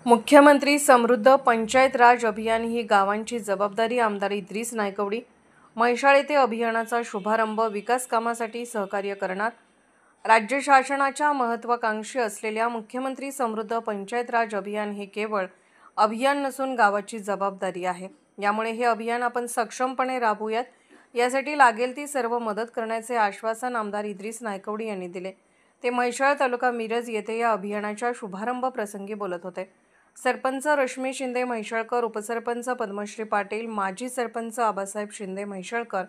मुख्यमंत्री समृद्ध पंचायत राज अभियान ही गावांची जबाबदारी आमदार इद्रिस नायकवडी म्हैसाळ येथे अभियानाचा शुभारंभ विकास कामासाठी सहकार्य करणार। राज्य शासनाच्या महत्त्वाकांक्षी असलेल्या मुख्यमंत्री समृद्ध पंचायत राज अभियान हे केवळ अभियान नसून गावाची जबाबदारी आहे। यामुळे हे अभियान आपण सक्षमपणे राबवूयात, यासाठी लागेल ती सर्व मदत करण्याचे आश्वासन आमदार इद्रिस नायकवडी यांनी दिले। ते म्हैसाळ तालुका मिरज येथे या अभियानाच्या शुभारंभ प्रसंगी बोलत होते। सरपंच रश्मी शिंदे म्हैसाळकर, उपसरपंच पद्मश्री पाटील, माजी सरपंच आबासाहेब शिंदे म्हैसाळकर,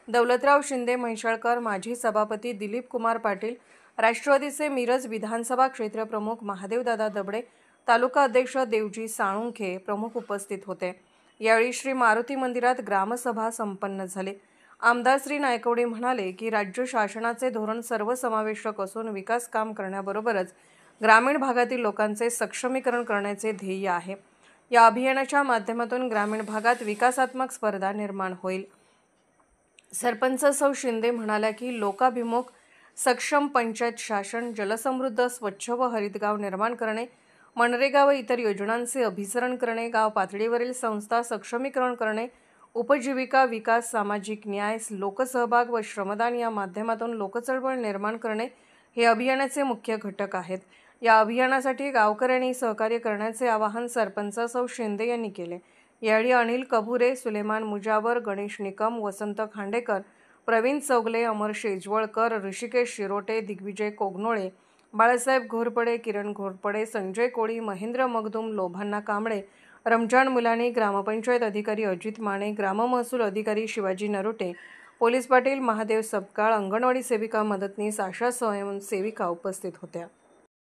दौलतराव शिंदे म्हैसाळकर, माजी सभापती दिलीप कुमार पाटील, राष्ट्रवादीचे मिरज विधानसभा क्षेत्र प्रमुख महादेवदादा दबडे, तालुका अध्यक्ष देवजी साळुंखे प्रमुख उपस्थित होते। यावेळी श्री मारुती मंदिरात ग्रामसभा संपन्न झाली। आमदार श्री नायकवडी म्हणाले की राज्य शासनाचे धोरण सर्वसमावेशक असून विकास काम करण्याबरोबरच ग्रामीण भागातील लोकांचे सक्षमीकरण करण्याचे ध्येय आहे। या अभियानाच्या माध्यमातून ग्रामीण भागात विकासात्मक स्पर्धा निर्माण होईल। सरपंच सौ शिंदे म्हणाल्या की लोकाभिमुख सक्षम पंचायत शासन, जलसमृद्ध स्वच्छ व हरित गाव निर्माण करणे, मनरेगा व इतर योजनांचे अभिसरण करणे, गाव पातळीवरील संस्था सक्षमीकरण करणे, उपजीविका विकास, सामाजिक न्याय, लोकसहभाग व श्रमदान या माध्यमातून लोकचळवळ निर्माण करणे हे अभियानाचे मुख्य घटक आहेत। या अभियानासाठी गावकऱ्यांनी सहकार्य करण्याचे आवाहन सरपंच सौ शिंदे यांनी केले। यावेळी अनिल कभुरे, सुलेमान मुजावर, गणेश निकम, वसंत खांडेकर, प्रवीण चौगले, अमर शेजवळकर, ऋषिकेश शिरोटे, दिग्विजय कोगनोळे, बाळासाहेब घोरपडे, किरण घोरपडे, संजय कोळी, महेंद्र मगदूम, लोभान्ना कांबळे, रमजान मुलानी, ग्रामपंचायत अधिकारी अजित माने, ग्राममहसूल अधिकारी शिवाजी नरोटे, पोलीस पाटील महादेव सबकाळ, अंगणवाडी सेविका मदतनीस, आशा स्वयंसेविका उपस्थित होत्या।